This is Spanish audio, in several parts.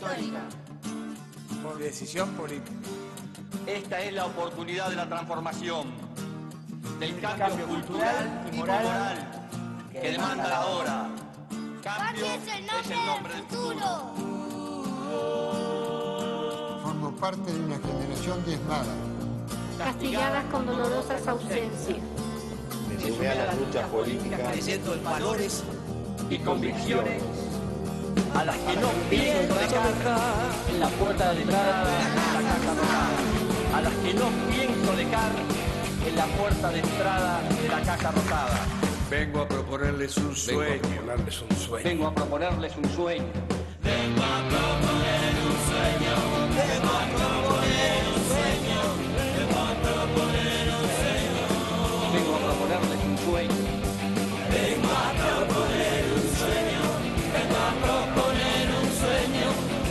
histórica. Por decisión política. Esta es la oportunidad de la transformación, del cambio cultural y moral que demanda la hora. Cambio es el nombre del futuro. Formo parte de una generación diezmada, Castigadas con dolorosas ausencias. Me sumé a las luchas políticas Creyendo en valores y convicciones a las que no pienso dejar en la puerta de entrada de la Casa Rosada. A las que no pienso dejar en la puerta de entrada de la Casa Rosada. Vengo a proponerles un sueño. Vengo a proponerles un sueño. Vengo a proponer un sueño. Vengo a proponer un sueño. Vengo a proponer un sueño. Vengo a proponerles un sueño. Vengo a proponer un sueño. Vengo a proponer un sueño.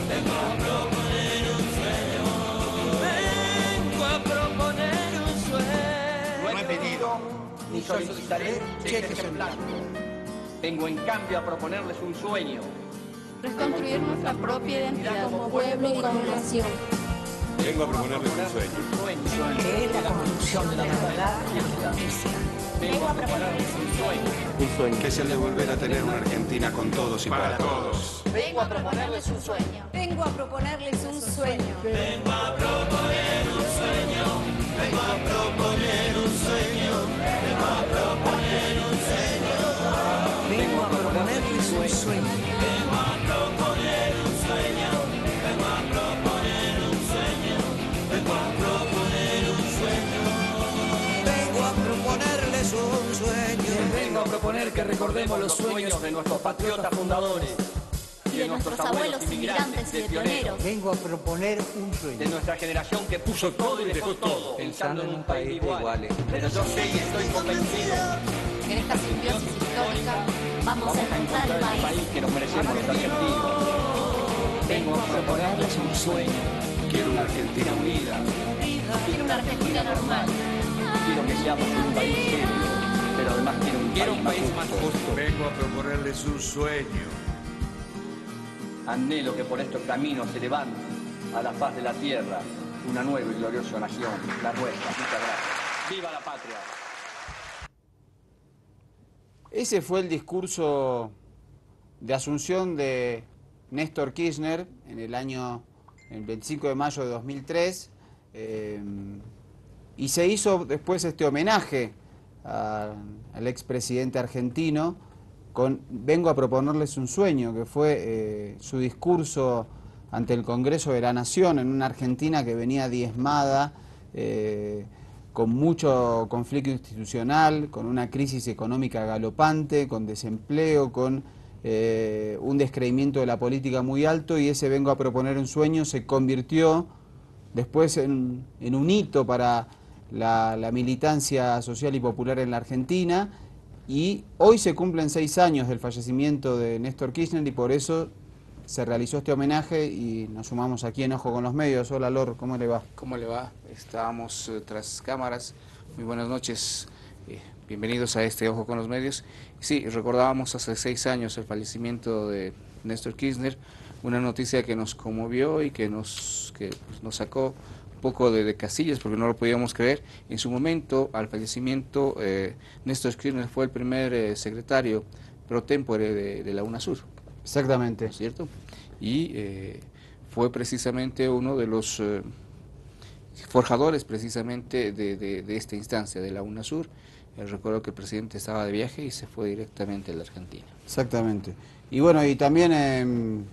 Vengo a proponer un sueño. Vengo a proponer un sueño. No he pedido ni solicitaré cheques en blanco. Vengo en cambio a proponerles un sueño. Reconstruir nuestra propia identidad como pueblo y como nación. Vengo a proponerles un sueño. Que es la construcción de la verdad y la justicia. Vengo a proponerles un sueño. Que es el de volver a tener una Argentina con todos y para todos. Vengo a proponerles un sueño. Vengo a proponerles un sueño. Vengo a proponer un sueño. Vengo a proponer un sueño. Vengo a proponer un sueño. Vengo a proponerles un sueño. Vengo a proponer un sueño. Vengo a proponer un sueño. Vengo a proponer un sueño. Vengo a proponerles un sueño. Vengo a proponer que recordemos los sueños de nuestros patriotas fundadores Y de nuestros abuelos inmigrantes y de pioneros. Vengo a proponer un de sueño. nuestra generación que puso todo y dejó todo, pensando en un país de iguales. Pero yo sé y estoy convencido En esta simbiosis histórica vamos a encontrar el país país. que nos merecemos los argentinos. Vengo a proponerles un sueño. Quiero una Argentina unida. Quiero una Argentina normal. Quiero que seamos un país serio, pero además quiero un país más justo. Vengo a proponerles un sueño. Anhelo que por estos caminos se levante a la faz de la tierra una nueva y gloriosa nación, la nuestra. Muchas gracias. ¡Viva la patria! Ese fue el discurso de asunción de Néstor Kirchner en el 25 de mayo de 2003, y se hizo después este homenaje al expresidente argentino con Vengo a proponerles un sueño, que fue su discurso ante el Congreso de la Nación en una Argentina que venía diezmada, con mucho conflicto institucional, con una crisis económica galopante, con desempleo, con un descreimiento de la política muy alto, y ese Vengo a proponer un sueño se convirtió después en un hito para la militancia social y popular en la Argentina, y hoy se cumplen 6 años del fallecimiento de Néstor Kirchner y por eso se realizó este homenaje y nos sumamos aquí en Ojo con los Medios. Hola Lor, ¿cómo le va? ¿Cómo le va? Estábamos tras cámaras. Muy buenas noches. Bienvenidos a este Ojo con los Medios. Sí, recordábamos hace 6 años el fallecimiento de Néstor Kirchner, una noticia que nos conmovió y que nos sacó un poco de casillas porque no lo podíamos creer. En su momento, al fallecimiento, Néstor Kirchner fue el primer secretario pro tempore de la UNASUR. Exactamente. ¿No es cierto? Y fue precisamente uno de los forjadores precisamente de esta instancia, de la UNASUR. Recuerdo que el presidente estaba de viaje y se fue directamente a la Argentina. Exactamente. Y bueno, y también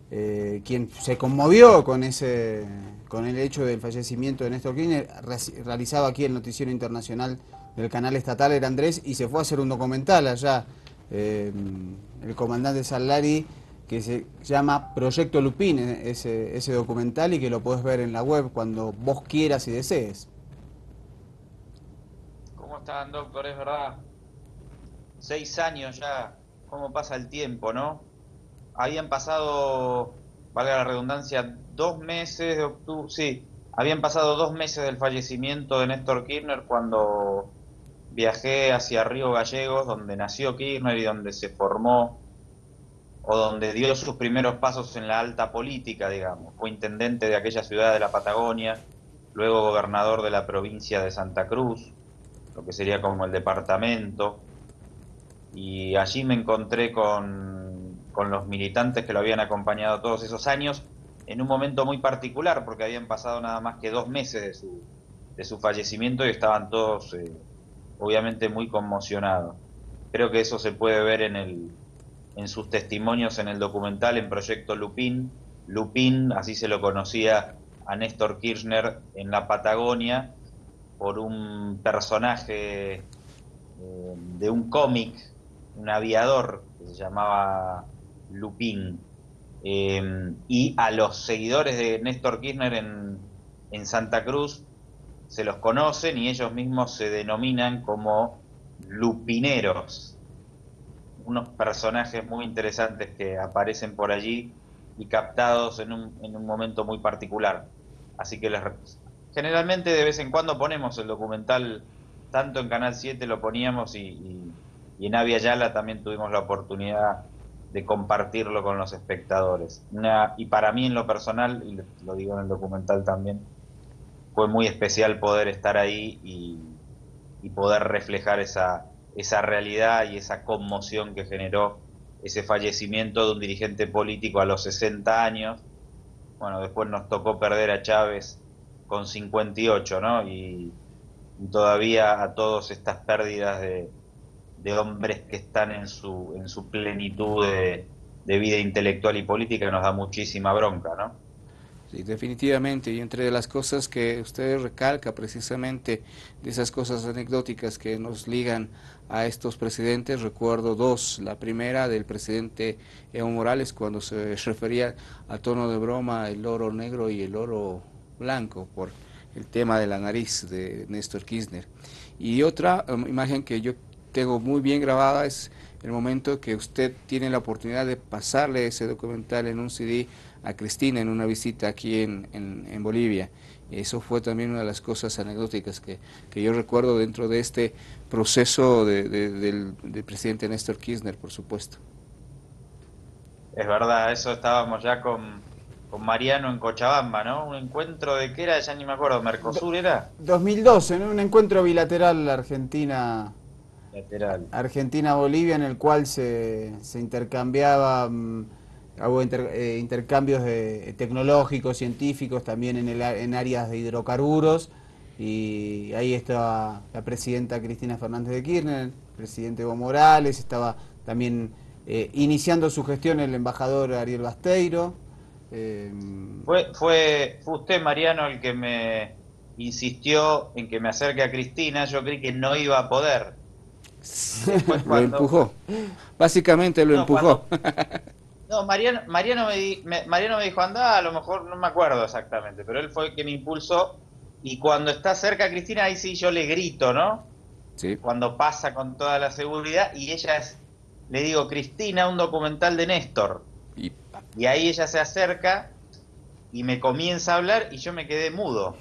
quien se conmovió con el hecho del fallecimiento de Néstor Kirchner, realizado aquí el noticiero internacional del canal estatal, era Andrés, y se fue a hacer un documental allá, el comandante Sallari, que se llama Proyecto Lupín, ese documental, y que lo podés ver en la web cuando vos quieras y desees. ¿Cómo están, doctor? Es verdad. 6 años ya. ¿Cómo pasa el tiempo, no? Habían pasado, valga la redundancia, 2 meses de octubre. Sí, habían pasado 2 meses del fallecimiento de Néstor Kirchner cuando viajé hacia Río Gallegos, donde nació Kirchner y donde se formó o donde dio sus primeros pasos en la alta política, digamos. Fue intendente de aquella ciudad de la Patagonia, luego gobernador de la provincia de Santa Cruz, lo que sería como el departamento, y allí me encontré con los militantes que lo habían acompañado todos esos años, en un momento muy particular, porque habían pasado nada más que 2 meses de su fallecimiento y estaban todos obviamente muy conmocionados. Creo que eso se puede ver en sus testimonios en el documental, en Proyecto Lupin. Lupin, así se lo conocía a Néstor Kirchner en la Patagonia, por un personaje de un cómic, un aviador que se llamaba Lupin. Y a los seguidores de Néstor Kirchner en Santa Cruz se los conocen y ellos mismos se denominan como lupineros, unos personajes muy interesantes que aparecen por allí y captados en un momento muy particular. Así que generalmente de vez en cuando ponemos el documental, tanto en Canal 7 lo poníamos y en Avia Yala también tuvimos la oportunidad de compartirlo con los espectadores. Y para mí en lo personal, y lo digo en el documental también, fue muy especial poder estar ahí y poder reflejar esa realidad y esa conmoción que generó ese fallecimiento de un dirigente político a los 60 años. Bueno, después nos tocó perder a Chávez con 58, ¿no? Y todavía a todas estas pérdidas de hombres que están en su plenitud de vida intelectual y política nos da muchísima bronca, ¿no? Sí, definitivamente, y entre las cosas que usted recalca precisamente, de esas cosas anecdóticas que nos ligan a estos presidentes, recuerdo 2. La primera del presidente Evo Morales, cuando se refería a tono de broma el oro negro y el oro blanco, por el tema de la nariz de Néstor Kirchner. Y otra imagen que yo tengo muy bien grabada es el momento que usted tiene la oportunidad de pasarle ese documental en un CD a Cristina en una visita aquí en Bolivia. Eso fue también una de las cosas anecdóticas que yo recuerdo dentro de este proceso del presidente Néstor Kirchner, por supuesto. Es verdad, eso estábamos ya con Mariano en Cochabamba, ¿no? Un encuentro de, ¿qué era? Ya ni me acuerdo, ¿Mercosur era? 2012, ¿no? Un encuentro bilateral Argentina-Bolivia, en el cual se intercambiaba, hubo intercambios tecnológicos, científicos, también en áreas de hidrocarburos, y ahí estaba la presidenta Cristina Fernández de Kirchner, el presidente Evo Morales, estaba también iniciando su gestión el embajador Ariel Basteiro. Fue usted, Mariano, el que me insistió en que me acerque a Cristina. Yo creí que no iba a poder. Lo empujó, básicamente lo empujó. Mariano me dijo, anda, a lo mejor no me acuerdo exactamente, pero él fue el que me impulsó, y cuando está cerca a Cristina, ahí sí yo le grito, ¿no? Sí. Cuando pasa con toda la seguridad, y le digo, Cristina, un documental de Néstor. Y ahí ella se acerca y me comienza a hablar y yo me quedé mudo.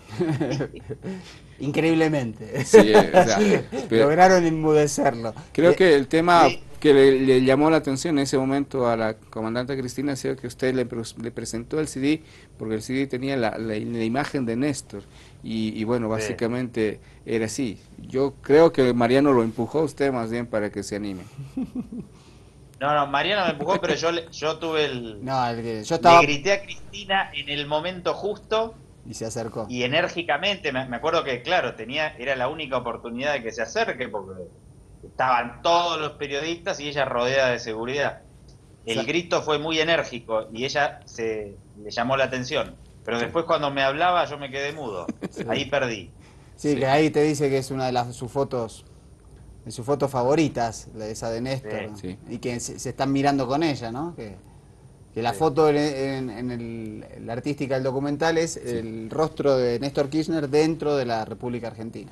Increíblemente. Sí, o sea, lograron enmudecerlo. Creo que el tema que le llamó la atención en ese momento a la comandante Cristina ha sido que usted le presentó el CD, porque el CD tenía la imagen de Néstor, y bueno, básicamente era así. Yo creo que Mariano lo empujó a usted más bien para que se anime. No, Mariano me empujó, pero yo tuve le grité a Cristina en el momento justo. Y se acercó. Y enérgicamente, me acuerdo que, claro, era la única oportunidad de que se acerque, porque estaban todos los periodistas y ella rodeada de seguridad. El grito fue muy enérgico y ella le llamó la atención. Pero después cuando me hablaba yo me quedé mudo. Sí. Ahí perdí. Sí, que ahí te dice que es una de sus fotos favoritas, esa de Néstor. Sí. Y que se están mirando con ella, ¿no? Que la foto en la artística del documental es el rostro de Néstor Kirchner dentro de la República Argentina.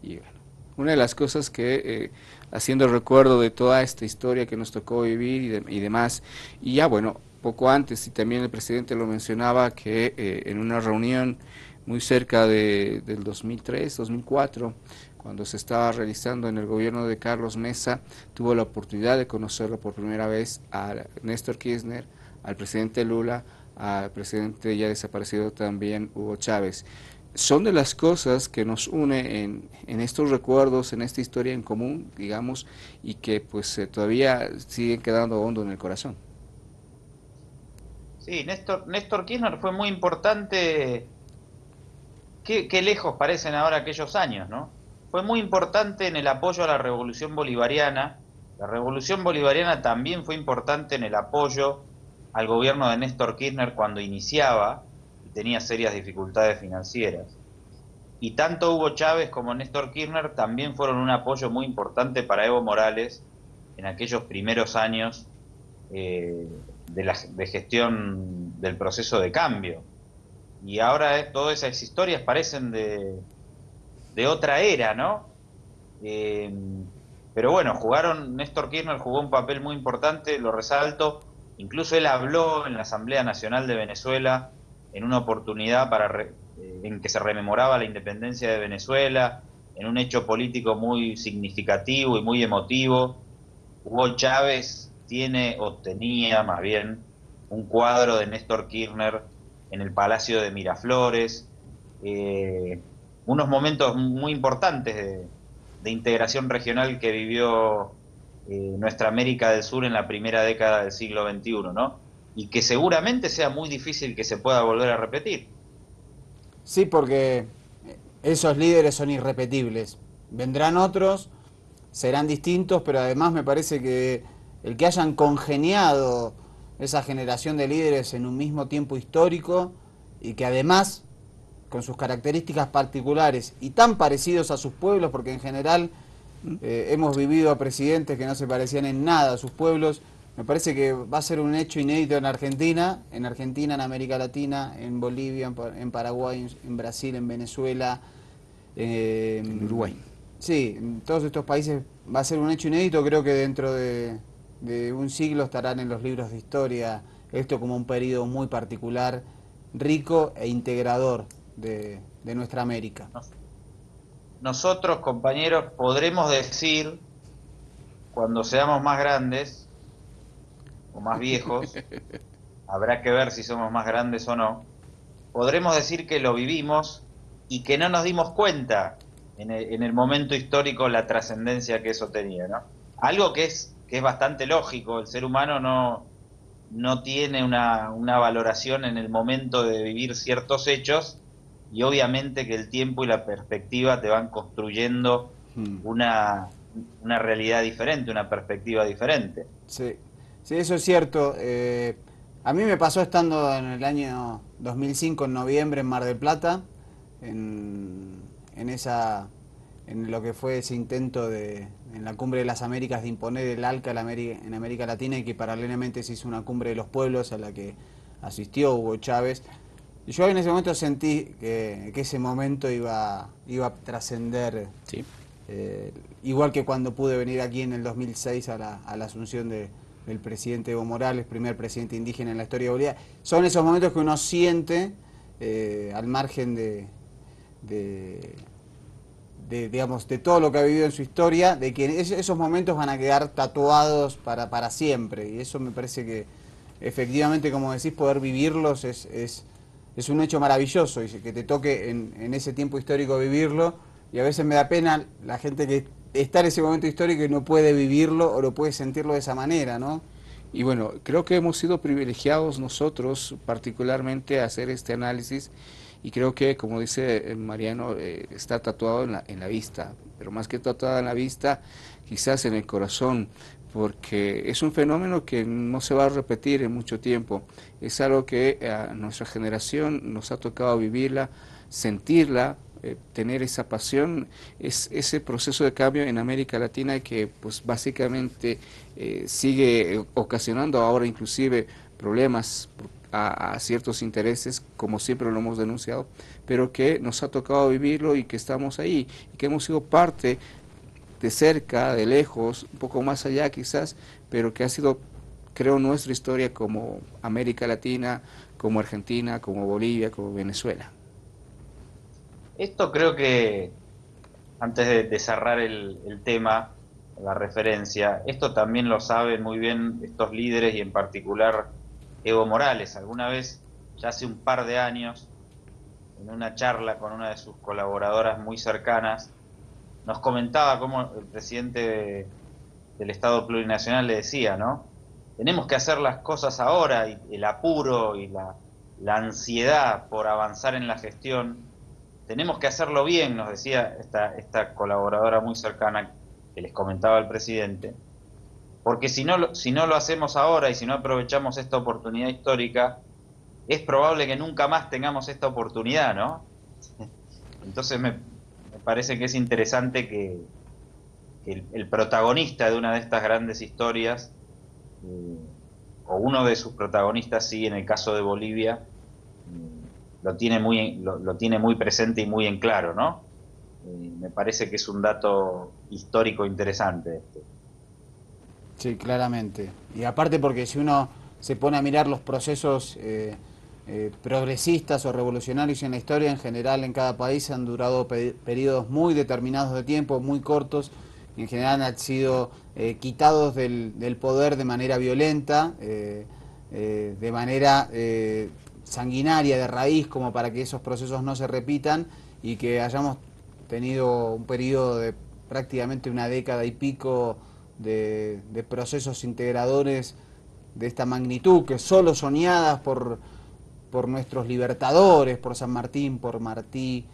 Y bueno, una de las cosas que, haciendo recuerdo de toda esta historia que nos tocó vivir y demás, y ya bueno, poco antes, y también el presidente lo mencionaba, que en una reunión muy cerca del 2003, 2004, cuando se estaba realizando en el gobierno de Carlos Mesa, tuvo la oportunidad de conocerlo por primera vez a Néstor Kirchner, al presidente Lula, al presidente ya desaparecido también Hugo Chávez. Son de las cosas que nos une en estos recuerdos, en esta historia en común, digamos, y que pues todavía siguen quedando hondo en el corazón. Sí, Néstor Kirchner fue muy importante. Qué lejos parecen ahora aquellos años, ¿no? Fue muy importante en el apoyo a la Revolución Bolivariana. La Revolución Bolivariana también fue importante en el apoyo al gobierno de Néstor Kirchner cuando iniciaba y tenía serias dificultades financieras. Y tanto Hugo Chávez como Néstor Kirchner también fueron un apoyo muy importante para Evo Morales en aquellos primeros años de gestión del proceso de cambio. Y ahora todas esas historias parecen de otra era, ¿no? Pero bueno, Néstor Kirchner jugó un papel muy importante, lo resalto. Incluso él habló en la Asamblea Nacional de Venezuela en una oportunidad en que se rememoraba la independencia de Venezuela, en un hecho político muy significativo y muy emotivo. Hugo Chávez tenía más bien un cuadro de Néstor Kirchner en el Palacio de Miraflores, unos momentos muy importantes de integración regional que vivió nuestra América del Sur en la primera década del siglo XXI, ¿no? Y que seguramente sea muy difícil que se pueda volver a repetir. Sí, porque esos líderes son irrepetibles. Vendrán otros, serán distintos, pero además me parece que el que hayan congeniado esa generación de líderes en un mismo tiempo histórico y que además, con sus características particulares y tan parecidos a sus pueblos, porque en general hemos vivido a presidentes que no se parecían en nada a sus pueblos, me parece que va a ser un hecho inédito en Argentina, en América Latina, en Bolivia, en Paraguay, en Brasil, en Venezuela, en Uruguay. Sí, en todos estos países va a ser un hecho inédito. Creo que dentro de un siglo estarán en los libros de historia esto como un periodo muy particular, rico e integrador de nuestra América. Nosotros, compañeros, podremos decir, cuando seamos más grandes o más viejos, habrá que ver si somos más grandes o no, podremos decir que lo vivimos y que no nos dimos cuenta en el momento histórico la trascendencia que eso tenía, ¿no? Algo que es bastante lógico. El ser humano no tiene una valoración en el momento de vivir ciertos hechos, y obviamente que el tiempo y la perspectiva te van construyendo una realidad diferente, una perspectiva diferente. Sí, sí, eso es cierto. A mí me pasó estando en el año 2005, en noviembre, en Mar del Plata, en lo que fue ese intento en la Cumbre de las Américas de imponer el ALCA en América Latina, y que paralelamente se hizo una Cumbre de los Pueblos a la que asistió Hugo Chávez. Yo en ese momento sentí que ese momento iba a trascender, sí. Igual que cuando pude venir aquí en el 2006 a la asunción del presidente Evo Morales, primer presidente indígena en la historia de Bolivia. Son esos momentos que uno siente al margen digamos, de todo lo que ha vivido en su historia, de que esos momentos van a quedar tatuados para siempre, y eso me parece que efectivamente, como decís, poder vivirlos es un hecho maravilloso, y que te toque en ese tiempo histórico vivirlo, y a veces me da pena la gente que está en ese momento histórico y no puede vivirlo o no puede sentirlo de esa manera, ¿no? Y bueno, creo que hemos sido privilegiados nosotros particularmente a hacer este análisis, y creo que, como dice Mariano, está tatuado en la vista, pero más que tatuado en la vista, quizás en el corazón, porque es un fenómeno que no se va a repetir en mucho tiempo. Es algo que a nuestra generación nos ha tocado vivirla, sentirla, tener esa pasión. Es ese proceso de cambio en América Latina que pues básicamente sigue ocasionando ahora inclusive problemas a ciertos intereses, como siempre lo hemos denunciado, pero que nos ha tocado vivirlo y que estamos ahí, y que hemos sido parte de cerca, de lejos, un poco más allá quizás, pero que ha sido, creo, nuestra historia como América Latina, como Argentina, como Bolivia, como Venezuela. Esto creo que antes de cerrar el tema, la referencia, esto también lo saben muy bien estos líderes y en particular Evo Morales. Alguna vez, ya hace un par de años, en una charla con una de sus colaboradoras muy cercanas, nos comentaba cómo el presidente del Estado Plurinacional le decía, ¿no? Tenemos que hacer las cosas ahora, y el apuro y la ansiedad por avanzar en la gestión, tenemos que hacerlo bien, nos decía esta colaboradora muy cercana que les comentaba el presidente, porque si no lo hacemos ahora y si no aprovechamos esta oportunidad histórica, es probable que nunca más tengamos esta oportunidad, ¿no? Entonces me parece que es interesante que el protagonista de una de estas grandes historias, o uno de sus protagonistas, sí, en el caso de Bolivia, lo tiene muy presente y muy en claro, ¿no? Me parece que es un dato histórico interesante este. Sí, claramente. Y aparte porque si uno se pone a mirar los procesos progresistas o revolucionarios en la historia, en general en cada país han durado periodos muy determinados de tiempo, muy cortos, y en general han sido quitados del poder de manera violenta, de manera sanguinaria, de raíz, como para que esos procesos no se repitan y que hayamos tenido un periodo de prácticamente una década y pico de procesos integradores de esta magnitud, que solo soñadas por nuestros libertadores, por San Martín, por Martí,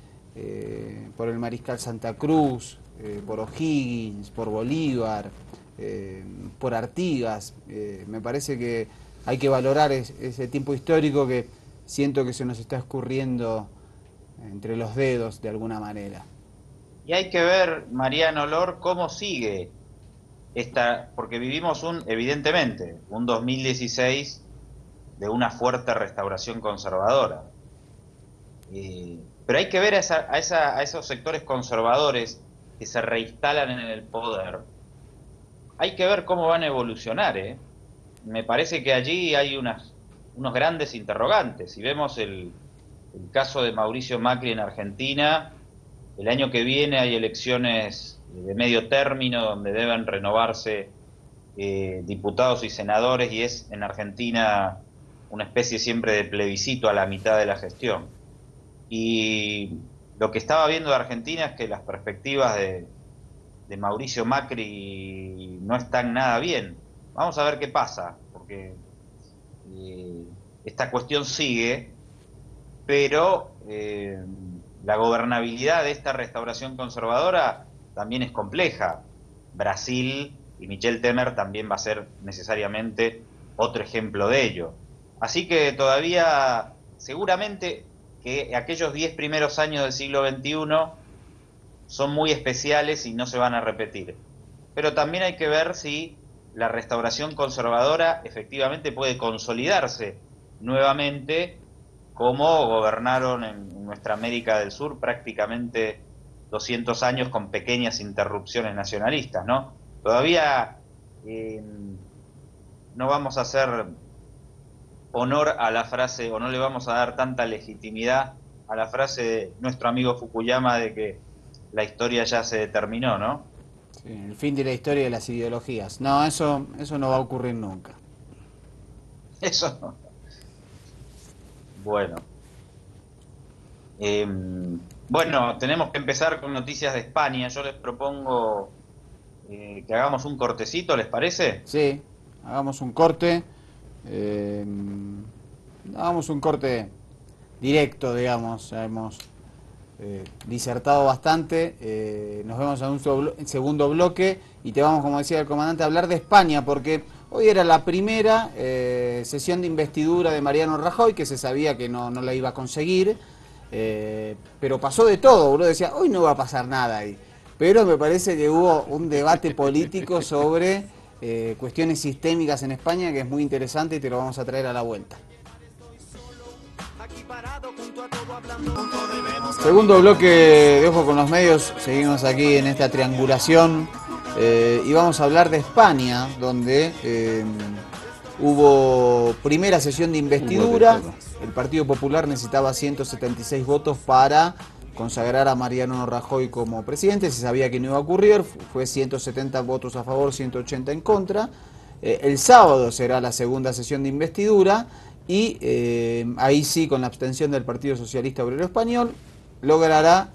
por el Mariscal Santa Cruz, por O'Higgins, por Bolívar, por Artigas. Me parece que hay que valorar ese tiempo histórico que siento que se nos está escurriendo entre los dedos de alguna manera. Y hay que ver, Mariano Lor, cómo sigue porque vivimos evidentemente, un 2016 de una fuerte restauración conservadora. Pero hay que ver a esos sectores conservadores que se reinstalan en el poder. Hay que ver cómo van a evolucionar, ¿eh? Me parece que allí hay unos grandes interrogantes. Si vemos el caso de Mauricio Macri en Argentina, el año que viene hay elecciones de medio término donde deben renovarse diputados y senadores, y es en Argentina una especie siempre de plebiscito a la mitad de la gestión. Y lo que estaba viendo de Argentina es que las perspectivas de Mauricio Macri no están nada bien. Vamos a ver qué pasa, porque esta cuestión sigue, pero la gobernabilidad de esta restauración conservadora también es compleja. Brasil y Michel Temer también va a ser necesariamente otro ejemplo de ello. Así que todavía, seguramente que aquellos 10 primeros años del siglo XXI son muy especiales y no se van a repetir. Pero también hay que ver si la restauración conservadora efectivamente puede consolidarse nuevamente como gobernaron en nuestra América del Sur prácticamente 200 años con pequeñas interrupciones nacionalistas, ¿no? Todavía no vamos a hacer honor a la frase, o no le vamos a dar tanta legitimidad a la frase de nuestro amigo Fukuyama de que la historia ya se determinó, ¿no? Sí, el fin de la historia de las ideologías. No, eso no va a ocurrir nunca. Eso no. Bueno. Bueno, tenemos que empezar con noticias de España. Yo les propongo que hagamos un cortecito, ¿les parece? Sí, hagamos un corte. Hagamos un corte directo, digamos. Hemos disertado bastante. Nos vemos en un segundo bloque y te vamos, como decía el comandante, a hablar de España, porque hoy era la primera sesión de investidura de Mariano Rajoy, que se sabía que no la iba a conseguir, pero pasó de todo. Uno decía, hoy no va a pasar nada ahí. Pero me parece que hubo un debate político sobre cuestiones sistémicas en España que es muy interesante y te lo vamos a traer a la vuelta. Segundo bloque de Ojo con los Medios, seguimos aquí en esta triangulación y vamos a hablar de España, donde hubo primera sesión de investidura. El Partido Popular necesitaba 176 votos para consagrar a Mariano Rajoy como presidente. Se sabía que no iba a ocurrir, fue 170 votos a favor, 180 en contra. El sábado será la segunda sesión de investidura y ahí sí, con la abstención del Partido Socialista Obrero Español, logrará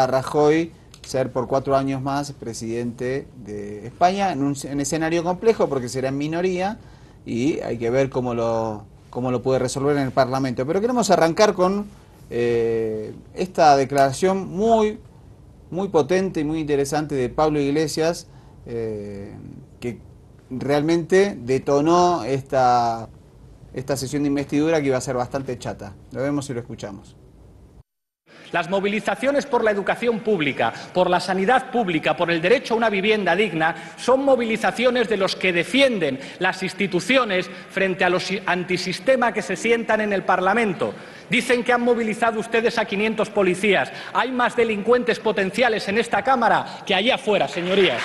Rajoy ser por 4 años más presidente de España en un escenario complejo porque será en minoría y hay que ver cómo lo puede resolver en el Parlamento. Pero queremos arrancar con esta declaración muy potente y muy interesante de Pablo Iglesias, que realmente detonó esta sesión de investidura que iba a ser bastante chata. Lo vemos y lo escuchamos. Las movilizaciones por la educación pública, por la sanidad pública, por el derecho a una vivienda digna, son movilizaciones de los que defienden las instituciones frente a los antisistema que se sientan en el Parlamento. Dicen que han movilizado ustedes a 500 policías. Hay más delincuentes potenciales en esta Cámara que allá afuera, señorías.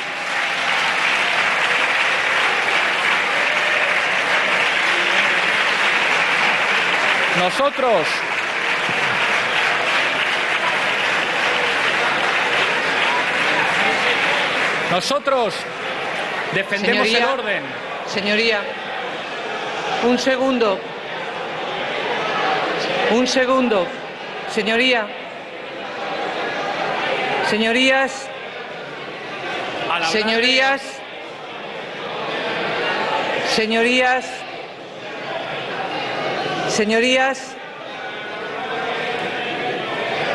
Nosotros defendemos el orden. Señoría, un segundo. Señoría. Señorías.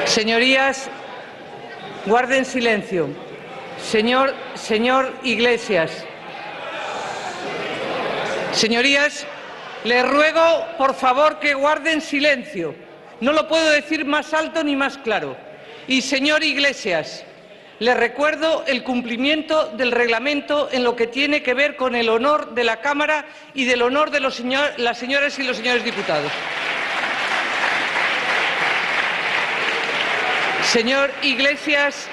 Señorías, guarden silencio. Señor Iglesias. Señorías, les ruego, por favor, que guarden silencio. No lo puedo decir más alto ni más claro. Y, señor Iglesias, les recuerdo el cumplimiento del reglamento en lo que tiene que ver con el honor de la Cámara y del honor de las señoras y los señores diputados. Señor Iglesias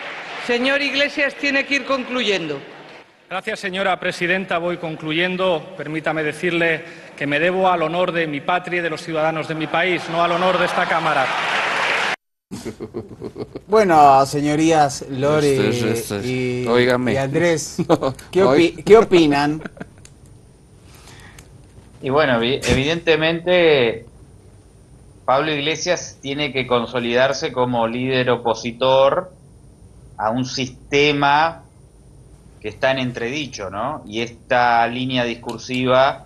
tiene que ir concluyendo. Gracias, señora presidenta. Voy concluyendo. Permítame decirle que me debo al honor de mi patria y de los ciudadanos de mi país, no al honor de esta Cámara. Bueno, señorías Lore y Andrés, ¿qué opinan? Y bueno, evidentemente Pablo Iglesias tiene que consolidarse como líder opositor a un sistema que está en entredicho, ¿no? Y esta línea discursiva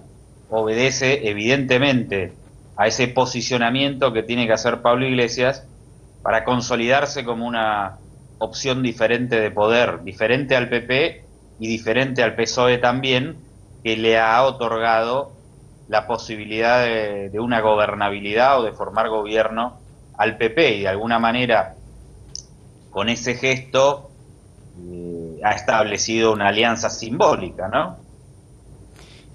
obedece evidentemente a ese posicionamiento que tiene que hacer Pablo Iglesias para consolidarse como una opción diferente de poder, diferente al PP y diferente al PSOE también, que le ha otorgado la posibilidad de una gobernabilidad o de formar gobierno al PP, y de alguna manera con ese gesto ha establecido una alianza simbólica, ¿no?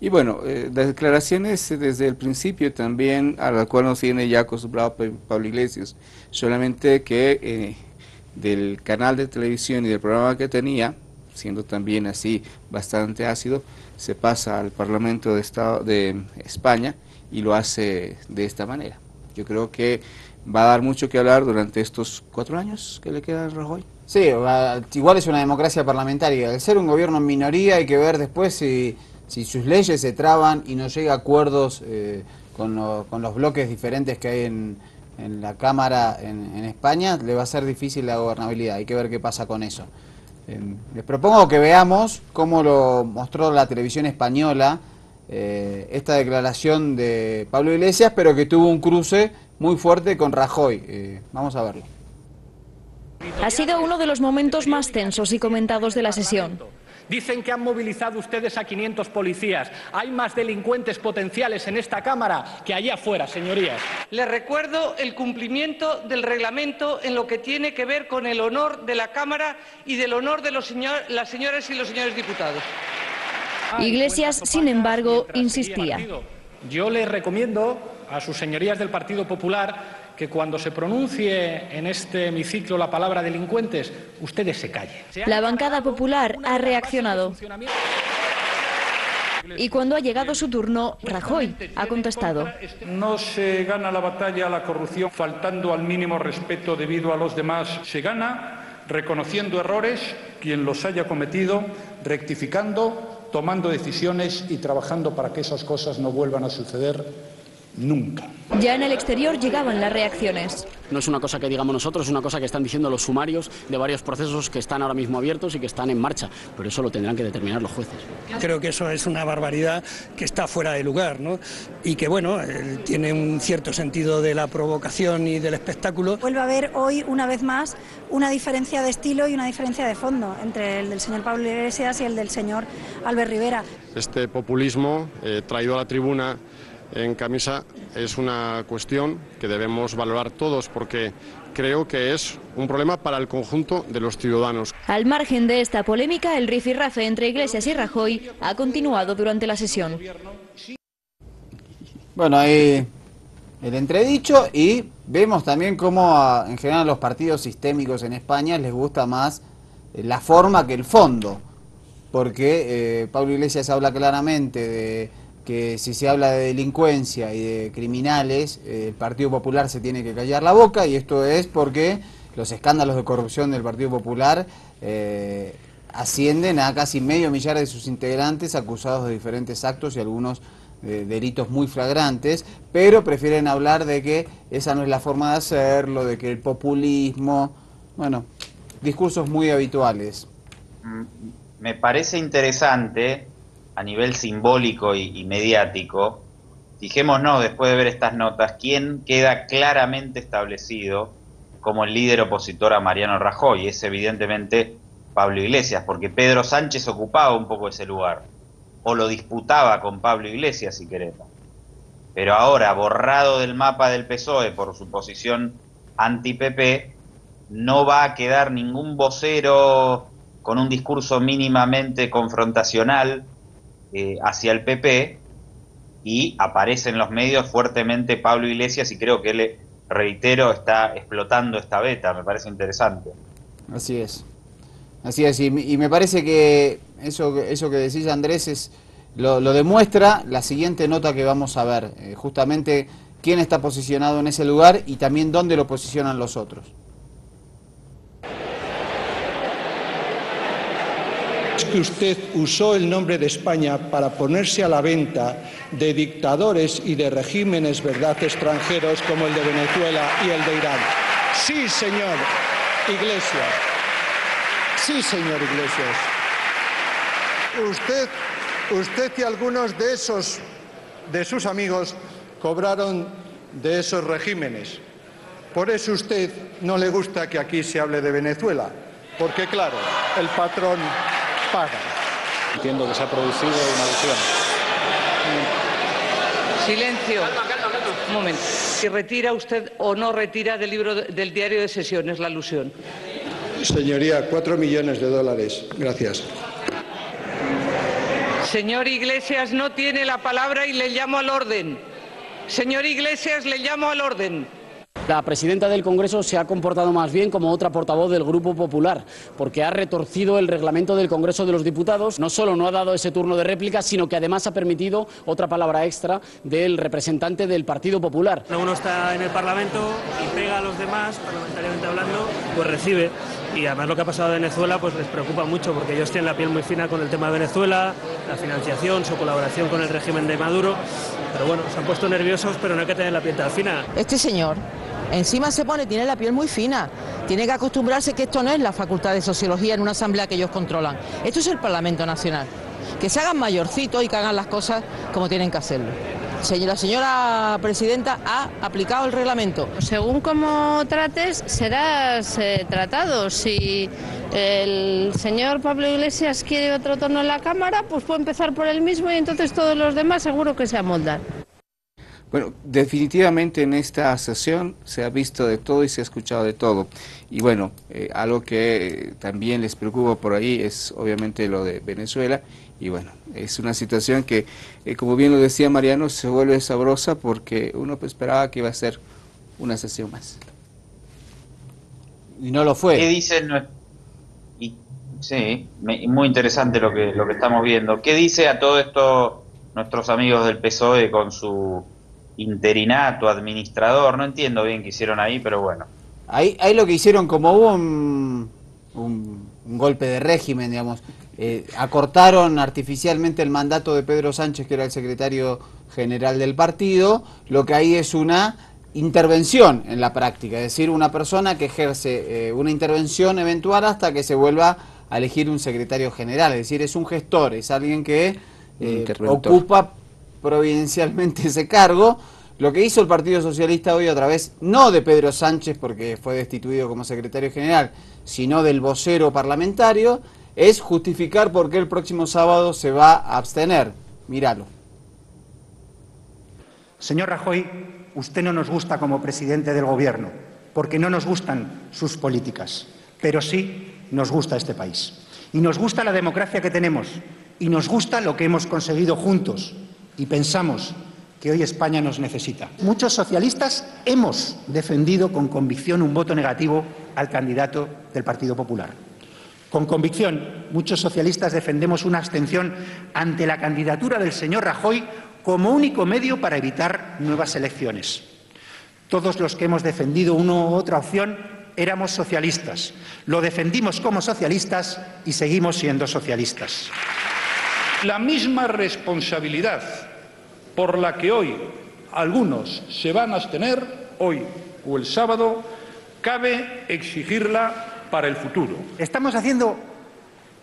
Y bueno, las declaraciones desde el principio también, a la cual nos tiene ya acostumbrado Pablo Iglesias, solamente que del canal de televisión y del programa que tenía, siendo también así bastante ácido, se pasa al Parlamento de España y lo hace de esta manera. Yo creo que va a dar mucho que hablar durante estos 4 años que le queda a Rajoy. Sí, igual es una democracia parlamentaria. Al ser un gobierno en minoría hay que ver después si sus leyes se traban y no llega a acuerdos con los bloques diferentes que hay en la Cámara en España, le va a ser difícil la gobernabilidad. Hay que ver qué pasa con eso. Les propongo que veamos cómo lo mostró la televisión española, esta declaración de Pablo Iglesias, pero que tuvo un cruce muy fuerte con Rajoy. Vamos a verlo. Ha sido uno de los momentos más tensos y comentados de la sesión. Dicen que han movilizado ustedes a 500 policías. Hay más delincuentes potenciales en esta Cámara que allá afuera, señorías. Les recuerdo el cumplimiento del reglamento en lo que tiene que ver con el honor de la Cámara y del honor de las señoras y los señores diputados. Iglesias, sin embargo, insistía. Yo les recomiendo a sus señorías del Partido Popular que cuando se pronuncie en este hemiciclo la palabra delincuentes, ustedes se callen. La bancada popular ha reaccionado. Y cuando ha llegado su turno, Rajoy ha contestado. No se gana la batalla a la corrupción faltando al mínimo respeto debido a los demás. Se gana reconociendo errores, quien los haya cometido, rectificando, tomando decisiones y trabajando para que esas cosas no vuelvan a suceder nunca. Ya en el exterior llegaban las reacciones. No es una cosa que digamos nosotros, es una cosa que están diciendo los sumarios de varios procesos que están ahora mismo abiertos y que están en marcha, pero eso lo tendrán que determinar los jueces. Creo que eso es una barbaridad que está fuera de lugar, ¿no? Y que, bueno, tiene un cierto sentido de la provocación y del espectáculo. Vuelve a haber hoy, una vez más, una diferencia de estilo y una diferencia de fondo entre el del señor Pablo Iglesias y el del señor Albert Rivera. Este populismo traído a la tribuna en camisa es una cuestión que debemos valorar todos porque creo que es un problema para el conjunto de los ciudadanos. Al margen de esta polémica, el rifirrafe entre Iglesias y Rajoy ha continuado durante la sesión. Bueno, ahí el entredicho, y vemos también cómo en general a los partidos sistémicos en España les gusta más la forma que el fondo, porque Pablo Iglesias habla claramente de que si se habla de delincuencia y de criminales, el Partido Popular se tiene que callar la boca, y esto es porque los escándalos de corrupción del Partido Popular ascienden a casi 500 mil de sus integrantes acusados de diferentes actos y algunos de delitos muy flagrantes, pero prefieren hablar de que esa no es la forma de hacerlo, de que el populismo, bueno, discursos muy habituales. Me parece interesante a nivel simbólico y mediático, fijémonos después de ver estas notas, quién queda claramente establecido como el líder opositor a Mariano Rajoy. Es evidentemente Pablo Iglesias, porque Pedro Sánchez ocupaba un poco ese lugar, o lo disputaba con Pablo Iglesias si queremos. Pero ahora, borrado del mapa del PSOE por su posición anti-PP, no va a quedar ningún vocero con un discurso mínimamente confrontacional hacia el PP, y aparece en los medios fuertemente Pablo Iglesias, y creo que él, reitero, está explotando esta beta. Me parece interesante. Así es, y me parece que eso que decís, Andrés, lo demuestra la siguiente nota que vamos a ver, justamente quién está posicionado en ese lugar y también dónde lo posicionan los otros. Que usted usó el nombre de España para ponerse a la venta de dictadores y de regímenes, verdad, extranjeros como el de Venezuela y el de Irán. Sí, señor Iglesias. Sí, señor Iglesias. Usted y algunos de sus amigos cobraron de esos regímenes. Por eso a usted no le gusta que aquí se hable de Venezuela, porque claro, el patrón paga. Entiendo que se ha producido una alusión. Silencio. Un momento. Si retira usted o no retira del diario de sesiones la alusión. Señoría, 4 millones de dólares. Gracias. Señor Iglesias, no tiene la palabra y le llamo al orden. Señor Iglesias, le llamo al orden. La presidenta del Congreso se ha comportado más bien como otra portavoz del Grupo Popular, porque ha retorcido el reglamento del Congreso de los Diputados. No solo no ha dado ese turno de réplica, sino que además ha permitido otra palabra extra del representante del Partido Popular. Cuando uno está en el Parlamento y pega a los demás, parlamentariamente hablando, pues recibe. Y además lo que ha pasado en Venezuela pues les preocupa mucho, porque ellos tienen la piel muy fina con el tema de Venezuela, la financiación, su colaboración con el régimen de Maduro. Pero bueno, se han puesto nerviosos, pero no hay que tener la piel tan fina. Este señor encima tiene la piel muy fina, tiene que acostumbrarse que esto no es la Facultad de Sociología en una asamblea que ellos controlan, esto es el Parlamento Nacional, que se hagan mayorcitos y que hagan las cosas como tienen que hacerlo. La señora presidenta ha aplicado el reglamento. Según cómo trates, serás tratado. Si el señor Pablo Iglesias quiere otro tono en la Cámara, pues puede empezar por él mismo y entonces todos los demás seguro que se amoldan. Bueno, definitivamente en esta sesión se ha visto de todo y se ha escuchado de todo. Y bueno, algo que también les preocupa por ahí es obviamente lo de Venezuela. Y bueno, es una situación que, como bien lo decía Mariano, se vuelve sabrosa porque uno esperaba que iba a ser una sesión más. Y no lo fue. ¿Qué dicen? Sí, muy interesante lo que estamos viendo. ¿Qué dice a todo esto nuestros amigos del PSOE con su interinato administrador. No entiendo bien qué hicieron ahí, pero bueno. Ahí lo que hicieron, como hubo un golpe de régimen, digamos, acortaron artificialmente el mandato de Pedro Sánchez, que era el secretario general del partido. Lo que hay es una intervención en la práctica, es decir, una persona que ejerce una intervención eventual hasta que se vuelva a elegir un secretario general, es decir, es un gestor, es alguien que ocupa providencialmente ese cargo. Lo que hizo el Partido Socialista hoy, a través, no de Pedro Sánchez, porque fue destituido como secretario general, sino del vocero parlamentario, es justificar por qué el próximo sábado se va a abstener. Míralo. Señor Rajoy, usted no nos gusta como presidente del Gobierno, porque no nos gustan sus políticas, pero sí nos gusta este país. Y nos gusta la democracia que tenemos, y nos gusta lo que hemos conseguido juntos, y pensamos que hoy España nos necesita. Muchos socialistas hemos defendido con convicción un voto negativo al candidato del Partido Popular. Con convicción, muchos socialistas defendemos una abstención ante la candidatura del señor Rajoy como único medio para evitar nuevas elecciones. Todos los que hemos defendido una u otra opción éramos socialistas. Lo defendimos como socialistas y seguimos siendo socialistas. La misma responsabilidad por la que hoy algunos se van a abstener, hoy o el sábado, cabe exigirla para el futuro. Estamos haciendo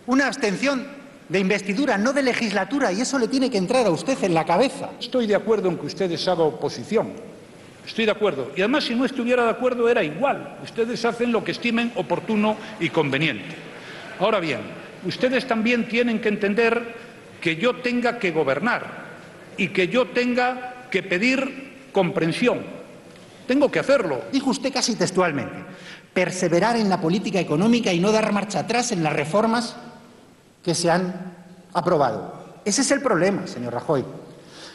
una abstención de investidura, no de legislatura, y eso le tiene que entrar a usted en la cabeza. Estoy de acuerdo en que ustedes hagan oposición. Estoy de acuerdo. Y además, si no estuviera de acuerdo, era igual. Ustedes hacen lo que estimen oportuno y conveniente. Ahora bien, ustedes también tienen que entender que yo tenga que gobernar y que yo tenga que pedir comprensión. Tengo que hacerlo. Dijo usted casi textualmente, perseverar en la política económica y no dar marcha atrás en las reformas que se han aprobado. Ese es el problema, señor Rajoy,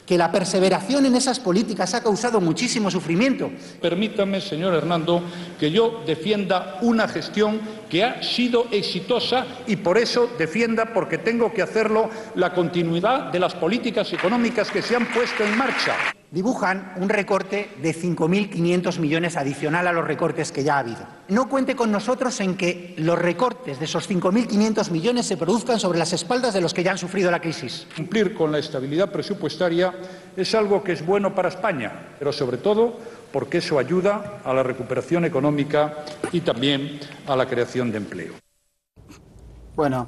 que la perseveración en esas políticas ha causado muchísimo sufrimiento. Permítame, señor Hernando, que yo defienda una gestión que ha sido exitosa y por eso defienda, porque tengo que hacerlo, la continuidad de las políticas económicas que se han puesto en marcha. Dibujan un recorte de 5.500 millones adicional a los recortes que ya ha habido. No cuente con nosotros en que los recortes de esos 5.500 millones se produzcan sobre las espaldas de los que ya han sufrido la crisis. Cumplir con la estabilidad presupuestaria es algo que es bueno para España, pero sobre todo porque eso ayuda a la recuperación económica y también a la creación de empleo. Bueno,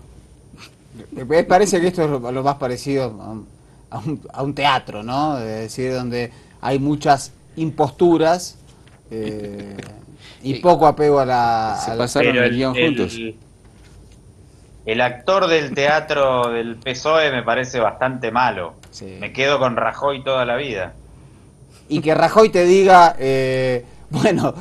me parece que esto es lo más parecido a un teatro, ¿no? Es decir, donde hay muchas imposturas y poco apego a la... Se pasaron el guión juntos. El actor del teatro del PSOE me parece bastante malo. Sí. Me quedo con Rajoy toda la vida. Y que Rajoy te diga, bueno,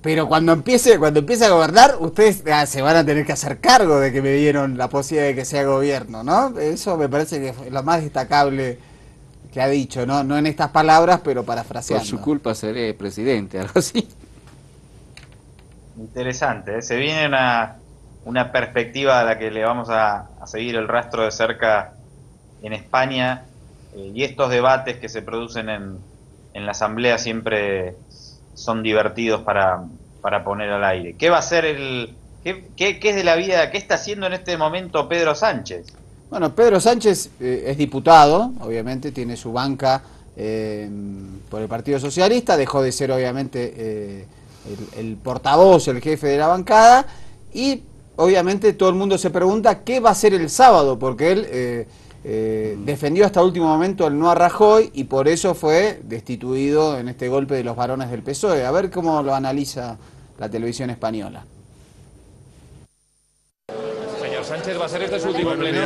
pero cuando empiece a gobernar, ustedes se van a tener que hacer cargo de que me dieron la posibilidad de que sea gobierno, ¿no? Eso me parece que es lo más destacable que ha dicho, ¿no? No en estas palabras, pero parafraseando. Por su culpa seré presidente, algo así. Interesante, ¿eh? Se viene una perspectiva a la que le vamos a seguir el rastro de cerca en España, y estos debates que se producen en la Asamblea siempre son divertidos para poner al aire. ¿Qué va a hacer qué es de la vida, qué está haciendo en este momento Pedro Sánchez? Bueno, Pedro Sánchez es diputado, obviamente tiene su banca por el Partido Socialista, dejó de ser obviamente el portavoz, el jefe de la bancada, y obviamente todo el mundo se pregunta qué va a hacer el sábado, porque él defendió hasta el último momento el no a Rajoy y por eso fue destituido en este golpe de los varones del PSOE. A ver cómo lo analiza la televisión española. Sánchez, va a ser este su último pleno.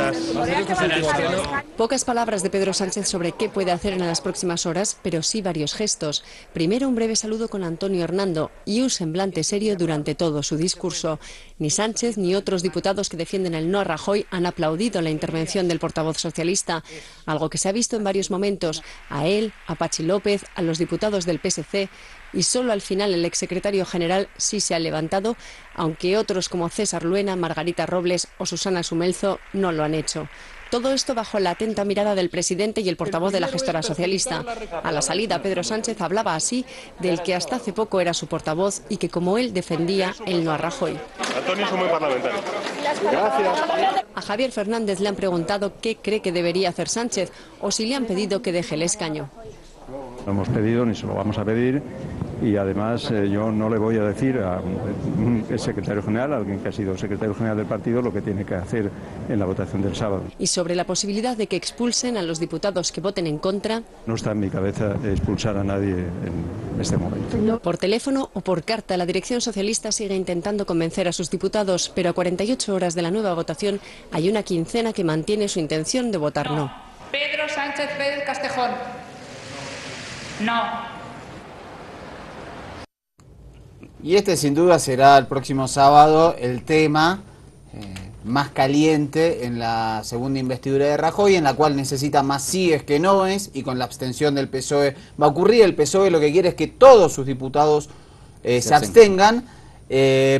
Pocas palabras de Pedro Sánchez sobre qué puede hacer en las próximas horas, pero sí varios gestos. Primero, un breve saludo con Antonio Hernando y un semblante serio durante todo su discurso. Ni Sánchez ni otros diputados que defienden el no a Rajoy han aplaudido la intervención del portavoz socialista, algo que se ha visto en varios momentos, a él, a Patxi López, a los diputados del PSC, y solo al final el exsecretario general sí se ha levantado, aunque otros como César Luena, Margarita Robles o Susana Sumelzo no lo han hecho. Todo esto bajo la atenta mirada del presidente y el portavoz de la gestora socialista. A la salida, Pedro Sánchez hablaba así del que hasta hace poco era su portavoz y que, como él, defendía el no a Rajoy. Antonio es un buen parlamentario. Gracias. A Javier Fernández le han preguntado qué cree que debería hacer Sánchez o si le han pedido que deje el escaño. No hemos pedido ni se lo vamos a pedir, y además yo no le voy a decir a el secretario general, alguien que ha sido secretario general del partido, lo que tiene que hacer en la votación del sábado. Y sobre la posibilidad de que expulsen a los diputados que voten en contra. No está en mi cabeza expulsar a nadie en este momento. Por teléfono o por carta, la dirección socialista sigue intentando convencer a sus diputados, pero a 48 horas de la nueva votación hay una quincena que mantiene su intención de votar no. Pedro Sánchez Pérez Castejón. No. Y este sin duda será el próximo sábado el tema más caliente en la segunda investidura de Rajoy, en la cual necesita más síes que noes, y con la abstención del PSOE va a ocurrir. El PSOE lo que quiere es que todos sus diputados se abstengan,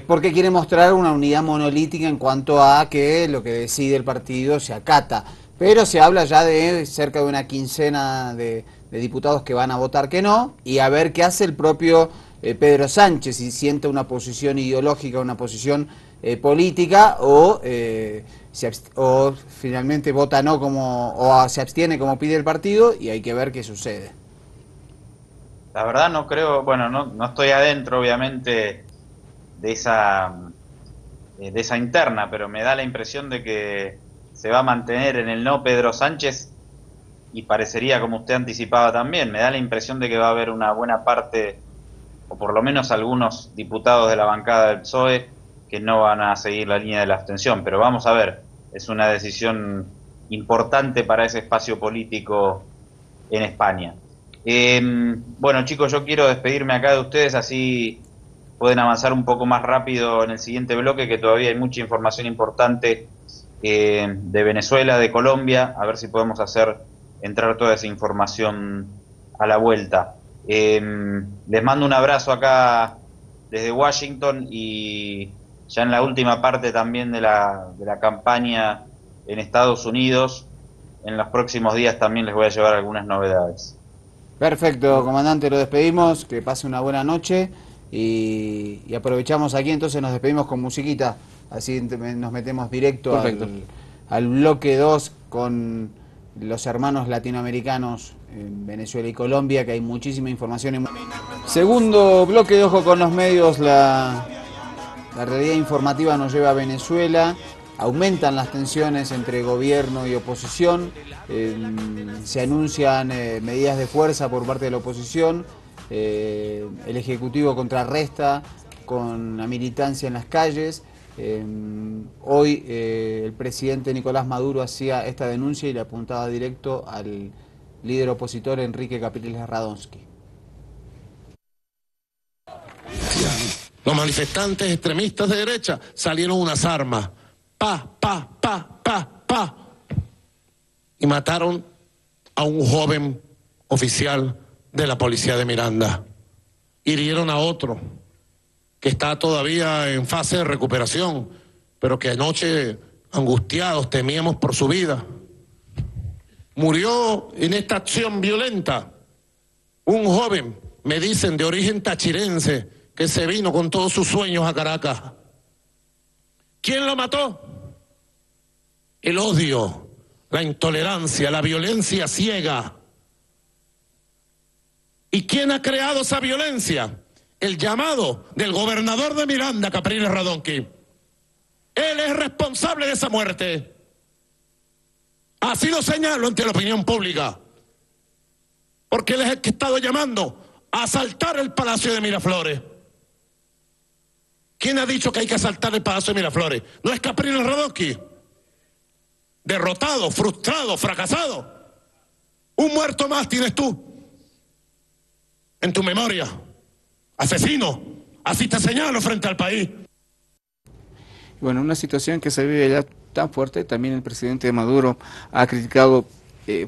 porque quiere mostrar una unidad monolítica en cuanto a que lo que decide el partido se acata. Pero se habla ya de cerca de una quincena de diputados que van a votar que no, y a ver qué hace el propio Pedro Sánchez, si siente una posición ideológica, una posición política, o finalmente vota no o se abstiene como pide el partido, y hay que ver qué sucede. La verdad no creo, bueno, no estoy adentro obviamente de esa interna, pero me da la impresión de que se va a mantener en el no Pedro Sánchez, y parecería, como usted anticipaba también, me da la impresión de que va a haber una buena parte, o por lo menos algunos diputados de la bancada del PSOE, que no van a seguir la línea de la abstención. Pero vamos a ver, es una decisión importante para ese espacio político en España. Bueno, chicos, yo quiero despedirme acá de ustedes, así pueden avanzar un poco más rápido en el siguiente bloque, que todavía hay mucha información importante de Venezuela, de Colombia, a ver si podemos hacer entrar toda esa información a la vuelta. Les mando un abrazo acá desde Washington, y ya en la última parte también de la campaña en Estados Unidos, en los próximos días también les voy a llevar algunas novedades. Perfecto, comandante, lo despedimos, que pase una buena noche, y aprovechamos aquí, entonces nos despedimos con musiquita, así nos metemos directo al bloque 2 con los hermanos latinoamericanos en Venezuela y Colombia, que hay muchísima información. Segundo bloque de Ojo con los Medios, la realidad informativa nos lleva a Venezuela. Aumentan las tensiones entre gobierno y oposición, se anuncian medidas de fuerza por parte de la oposición, el Ejecutivo contrarresta con la militancia en las calles. Hoy el presidente Nicolás Maduro hacía esta denuncia y le apuntaba directo al líder opositor Enrique Capriles Radonsky. Los manifestantes extremistas de derecha salieron unas armas, y mataron a un joven oficial de la policía de Miranda. Hirieron a otro que está todavía en fase de recuperación, pero que anoche, angustiados, temíamos por su vida. Murió en esta acción violenta un joven, me dicen, de origen tachirense, que se vino con todos sus sueños a Caracas. ¿Quién lo mató? El odio, la intolerancia, la violencia ciega. ¿Y quién ha creado esa violencia? El llamado del gobernador de Miranda, Capriles Radonsky. Él es responsable de esa muerte. Así lo señalo ante la opinión pública. Porque él es el que ha estado llamando a asaltar el Palacio de Miraflores. ¿Quién ha dicho que hay que asaltar el Palacio de Miraflores? ¿No es Capriles Radonsky? Derrotado, frustrado, fracasado. Un muerto más tienes tú en tu memoria. Asesino, así te señalo frente al país. Bueno, una situación que se vive ya tan fuerte, también el presidente Maduro ha criticado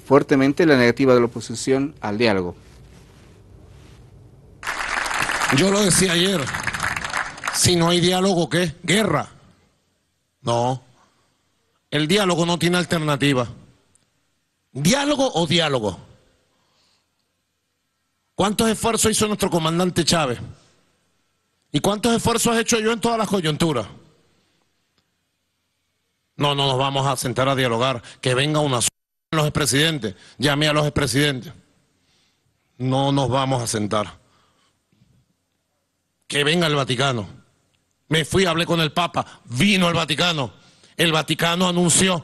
fuertemente la negativa de la oposición al diálogo. Yo lo decía ayer, si no hay diálogo, ¿qué? Guerra. No, El diálogo no tiene alternativa. ¿Diálogo o diálogo? ¿Cuántos esfuerzos hizo nuestro comandante Chávez? ¿Y cuántos esfuerzos he hecho yo en todas las coyunturas? No nos vamos a sentar a dialogar. Que venga los expresidentes. Llame a los expresidentes. No nos vamos a sentar. Que venga el Vaticano. Me fui, hablé con el Papa. Vino el Vaticano. El Vaticano anunció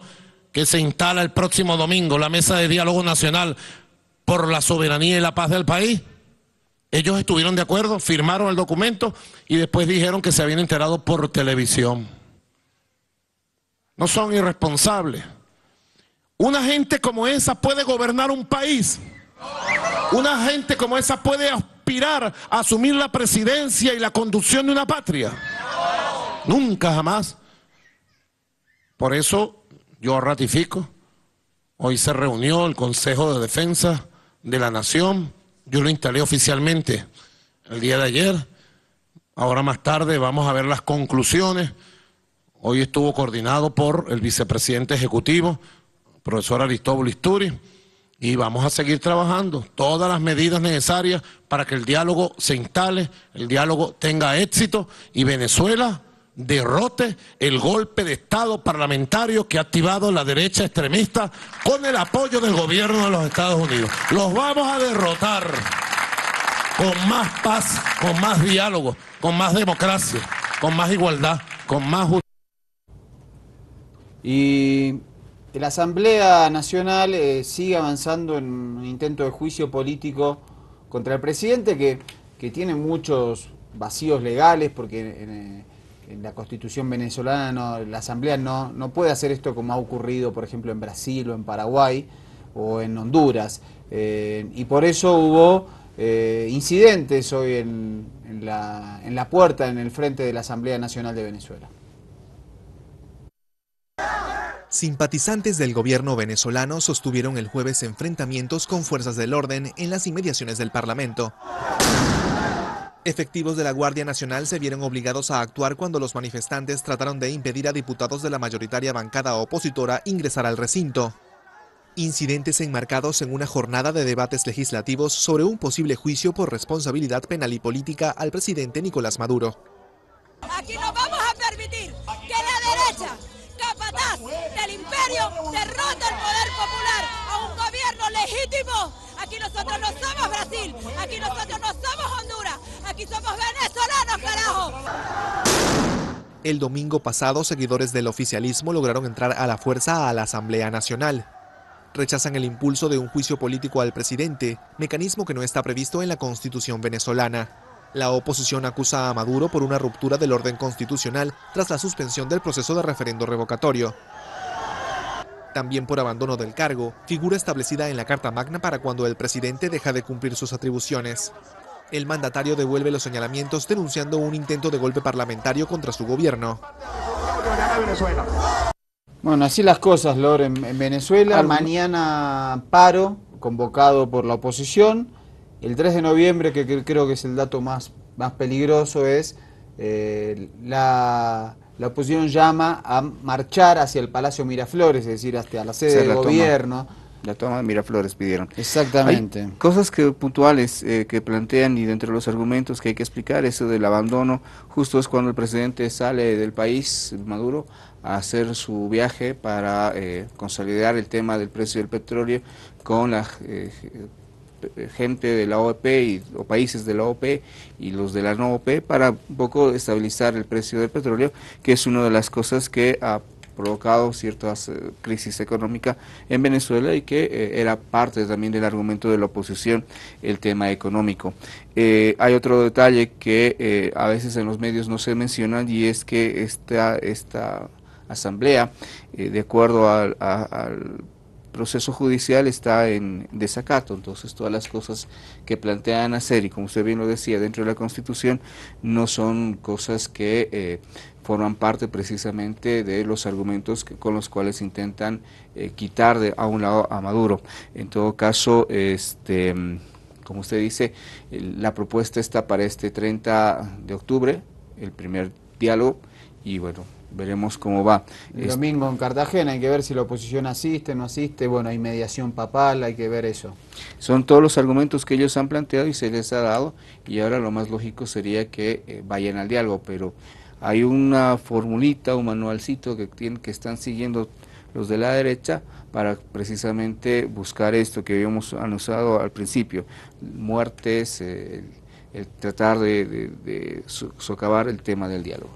que se instala el próximo domingo la mesa de diálogo nacional por la soberanía y la paz del país. Ellos estuvieron de acuerdo, firmaron el documento y después dijeron que se habían enterado por televisión. No son irresponsables. Una gente como esa puede gobernar un país. Una gente como esa puede aspirar a asumir la presidencia y la conducción de una patria. Nunca, jamás. Por eso yo ratifico. Hoy se reunió el Consejo de Defensa de la Nación. Yo lo instalé oficialmente el día de ayer. Ahora más tarde vamos a ver las conclusiones. Hoy estuvo coordinado por el vicepresidente ejecutivo, profesor Aristóbulo Isturi, y vamos a seguir trabajando todas las medidas necesarias para que el diálogo se instale, el diálogo tenga éxito y Venezuela derrote el golpe de Estado parlamentario que ha activado la derecha extremista con el apoyo del gobierno de los Estados Unidos. Los vamos a derrotar con más paz, con más diálogo, con más democracia, con más igualdad, con más justicia. Y la Asamblea Nacional sigue avanzando en un intento de juicio político contra el presidente que tiene muchos vacíos legales porque en la Constitución venezolana la Asamblea no puede hacer esto como ha ocurrido por ejemplo en Brasil o en Paraguay o en Honduras y por eso hubo incidentes hoy en la puerta, en el frente de la Asamblea Nacional de Venezuela. Simpatizantes del gobierno venezolano sostuvieron el jueves enfrentamientos con fuerzas del orden en las inmediaciones del Parlamento. Efectivos de la Guardia Nacional se vieron obligados a actuar cuando los manifestantes trataron de impedir a diputados de la mayoritaria bancada opositora ingresar al recinto. Incidentes enmarcados en una jornada de debates legislativos sobre un posible juicio por responsabilidad penal y política al presidente Nicolás Maduro. Aquí no vamos a permitir que la derecha, capataz del imperio, derrote el poder popular a un gobierno legítimo. Aquí nosotros no somos Brasil, aquí nosotros no somos Honduras, aquí somos venezolanos, carajo. El domingo pasado, seguidores del oficialismo lograron entrar a la fuerza a la Asamblea Nacional. Rechazan el impulso de un juicio político al presidente, mecanismo que no está previsto en la Constitución venezolana. La oposición acusa a Maduro por una ruptura del orden constitucional tras la suspensión del proceso de referendo revocatorio. También por abandono del cargo, figura establecida en la Carta Magna para cuando el presidente deja de cumplir sus atribuciones. El mandatario devuelve los señalamientos denunciando un intento de golpe parlamentario contra su gobierno. Bueno, así las cosas, Lore, en Venezuela. Mañana paro convocado por la oposición. El 3 de noviembre, que creo que es el dato más peligroso, es la oposición llama a marchar hacia el Palacio Miraflores, es decir, hasta la sede del gobierno. La toma de Miraflores pidieron. Exactamente. Hay cosas puntuales que plantean y dentro de los argumentos que hay que explicar, eso del abandono, justo es cuando el presidente sale del país, Maduro, a hacer su viaje para consolidar el tema del precio del petróleo con la gente de la OPEP o países de la OPEP y los de la no OPEP para un poco estabilizar el precio del petróleo, que es una de las cosas que ha provocado ciertas crisis económica en Venezuela y que era parte también del argumento de la oposición, el tema económico. Hay otro detalle que a veces en los medios no se menciona y es que esta asamblea, de acuerdo al proceso judicial, está en desacato. Entonces todas las cosas que plantean hacer, y como usted bien lo decía, dentro de la Constitución, no son cosas que forman parte precisamente de los argumentos con los cuales intentan quitar a un lado a Maduro. En todo caso, como usted dice, la propuesta está para este 30 de octubre, el primer diálogo, y bueno, veremos cómo va. El domingo en Cartagena hay que ver si la oposición asiste, no asiste, bueno, hay mediación papal, hay que ver eso. Son todos los argumentos que ellos han planteado y se les ha dado, y ahora lo más lógico sería que vayan al diálogo, pero hay una formulita, un manualcito que están siguiendo los de la derecha para precisamente buscar esto que habíamos anunciado al principio, muertes, el tratar de socavar el tema del diálogo.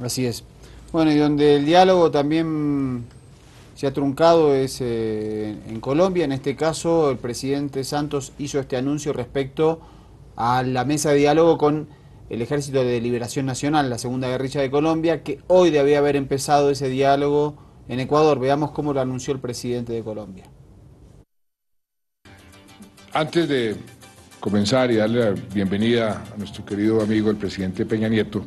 Así es. Bueno, y donde el diálogo también se ha truncado es en Colombia. En este caso, el presidente Santos hizo este anuncio respecto a la mesa de diálogo con el Ejército de Liberación Nacional, la segunda guerrilla de Colombia, que hoy debía haber empezado ese diálogo en Ecuador. Veamos cómo lo anunció el presidente de Colombia. Antes de comenzar y darle la bienvenida a nuestro querido amigo el presidente Peña Nieto,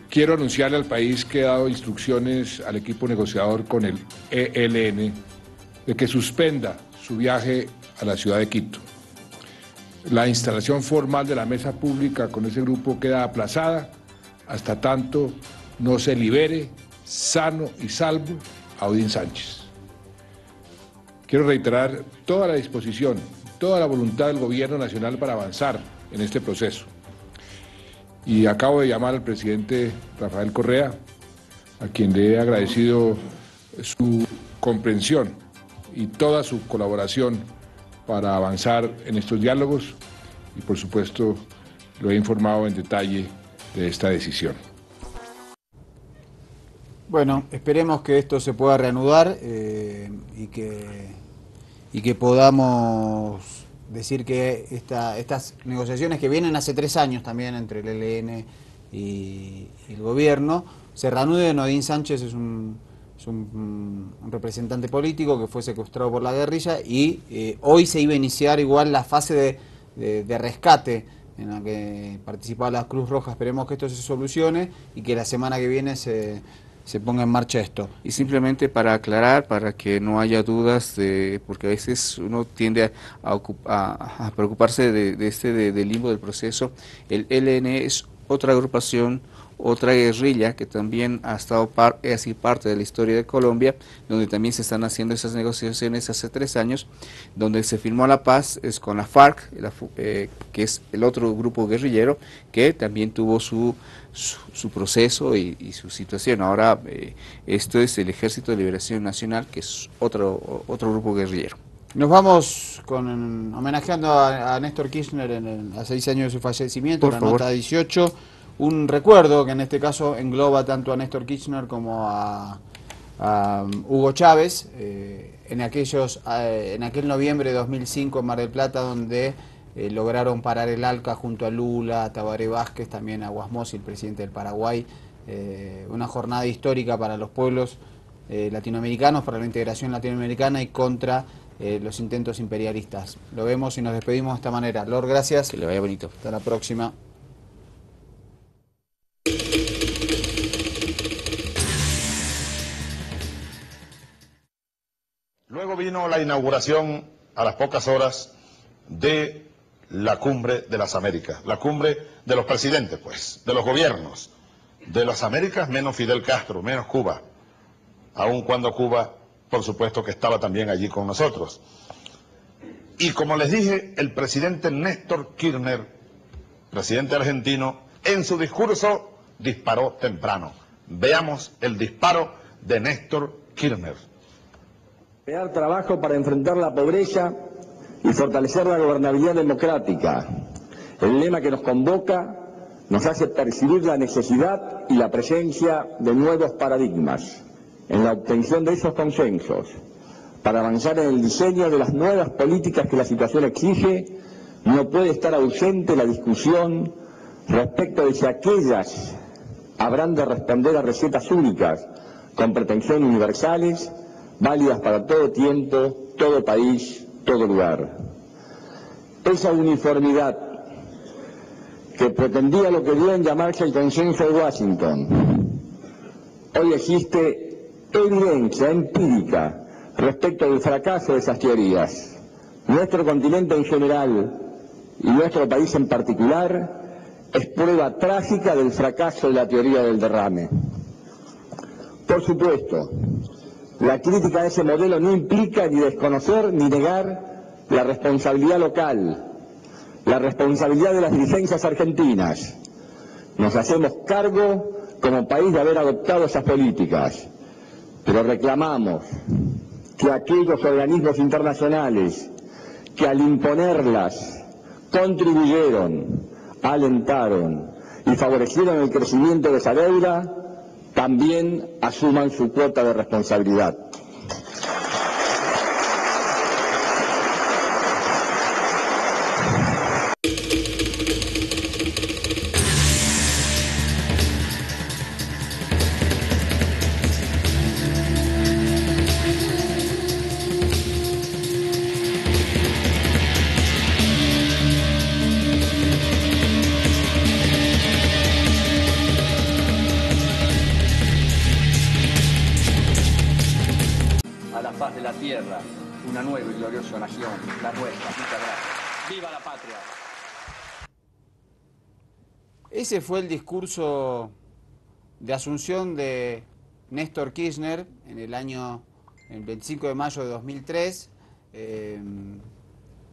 quiero anunciarle al país que he dado instrucciones al equipo negociador con el ELN de que suspenda su viaje a la ciudad de Quito. La instalación formal de la mesa pública con ese grupo queda aplazada hasta tanto no se libere sano y salvo a Odín Sánchez. Quiero reiterar toda la disposición, toda la voluntad del Gobierno Nacional para avanzar en este proceso. Y acabo de llamar al presidente Rafael Correa, a quien le he agradecido su comprensión y toda su colaboración para avanzar en estos diálogos, y por supuesto lo he informado en detalle de esta decisión. Bueno, esperemos que esto se pueda reanudar y que podamos decir que estas negociaciones que vienen hace 3 años también entre el ELN y el gobierno se reanuden. Odín Sánchez es un representante político que fue secuestrado por la guerrilla y hoy se iba a iniciar igual la fase de rescate en la que participaba la Cruz Roja. Esperemos que esto se solucione y que la semana que viene se ponga en marcha esto. Y simplemente para aclarar, para que no haya dudas, porque a veces uno tiende a preocuparse del limbo del proceso, el ELN es otra agrupación, otra guerrilla que también ha estado parte de la historia de Colombia, donde también se están haciendo esas negociaciones hace 3 años, donde se firmó la paz es con la FARC, que es el otro grupo guerrillero, que también tuvo su proceso y su situación. Ahora esto es el Ejército de Liberación Nacional, que es otro grupo guerrillero. Nos vamos homenajeando a Néstor Kirchner a 6 años de su fallecimiento, la nota 18. Un recuerdo que en este caso engloba tanto a Néstor Kirchner como a Hugo Chávez, en aquel noviembre de 2005 en Mar del Plata, donde lograron parar el ALCA junto a Lula, a Tabaré Vázquez, también a Guasmosi, el presidente del Paraguay. Una jornada histórica para los pueblos latinoamericanos, para la integración latinoamericana y contra los intentos imperialistas. Lo vemos y nos despedimos de esta manera. Lord, gracias. Que le vaya bonito. Hasta la próxima. Luego vino la inauguración a las pocas horas de la Cumbre de las Américas, la cumbre de los presidentes, pues, de los gobiernos de las Américas, menos Fidel Castro, menos Cuba, aun cuando Cuba, por supuesto, que estaba también allí con nosotros. Y como les dije, el presidente Néstor Kirchner, presidente argentino, en su discurso disparó temprano. Veamos el disparo de Néstor Kirchner. Crear trabajo para enfrentar la pobreza y fortalecer la gobernabilidad democrática. El lema que nos convoca nos hace percibir la necesidad y la presencia de nuevos paradigmas en la obtención de esos consensos para avanzar en el diseño de las nuevas políticas que la situación exige. No puede estar ausente la discusión respecto de si aquellas habrán de responder a recetas únicas con pretensión universales, válidas para todo tiempo, todo país, todo lugar. Esa uniformidad que pretendía lo que dio en llamarse el consenso de Washington, hoy existe evidencia empírica respecto del fracaso de esas teorías. Nuestro continente en general y nuestro país en particular es prueba trágica del fracaso de la teoría del derrame. Por supuesto, la crítica a ese modelo no implica ni desconocer ni negar la responsabilidad local, la responsabilidad de las dirigencias argentinas. Nos hacemos cargo como país de haber adoptado esas políticas, pero reclamamos que aquellos organismos internacionales que al imponerlas contribuyeron, alentaron y favorecieron el crecimiento de esa deuda, también asuman su cuota de responsabilidad. De la tierra, una nueva y gloriosa nación, la nuestra. Muchas gracias. ¡Viva la patria! Ese fue el discurso de asunción de Néstor Kirchner en el 25 de mayo de 2003,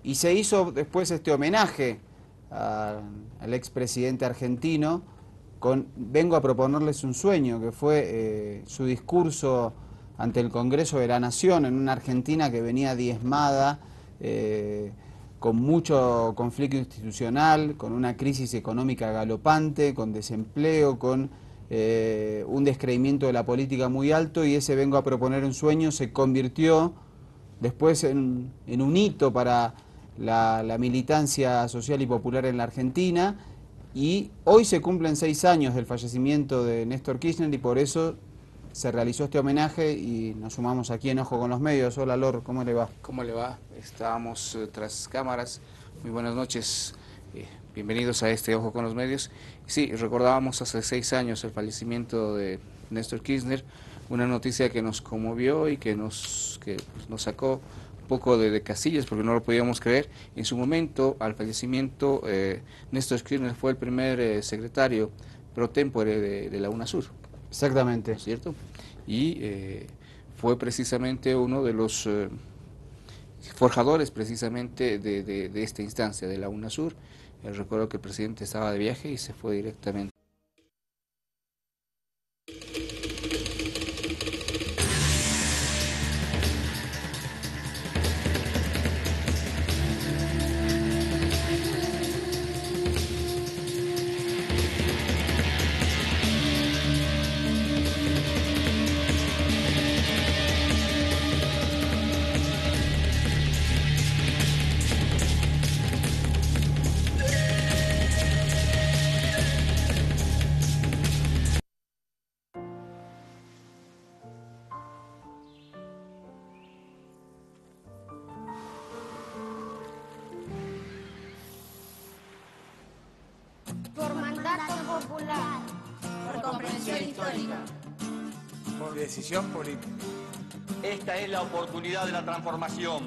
y se hizo después este homenaje al expresidente argentino con "Vengo a proponerles un sueño", que fue su discurso ante el Congreso de la Nación en una Argentina que venía diezmada, con mucho conflicto institucional, con una crisis económica galopante, con desempleo, con un descreimiento de la política muy alto, y ese "Vengo a proponer un sueño" se convirtió después en un hito para la militancia social y popular en la Argentina, y hoy se cumplen 6 años del fallecimiento de Néstor Kirchner, y por eso se realizó este homenaje y nos sumamos aquí en Ojo con los Medios. Hola Lor, ¿cómo le va? ¿Cómo le va? Estábamos tras cámaras. Muy buenas noches. Bienvenidos a este Ojo con los Medios. Sí, recordábamos hace 6 años el fallecimiento de Néstor Kirchner, una noticia que nos conmovió y que nos sacó un poco de casillas porque no lo podíamos creer. En su momento, al fallecimiento, Néstor Kirchner fue el primer secretario pro tempore de la UNASUR. Exactamente. ¿Cierto? Y fue precisamente uno de los forjadores precisamente de esta instancia, de la UNASUR. Recuerdo que el presidente estaba de viaje y se fue directamente. Por mandato popular. Por comprensión histórica. Por decisión política. Esta es la oportunidad de la transformación,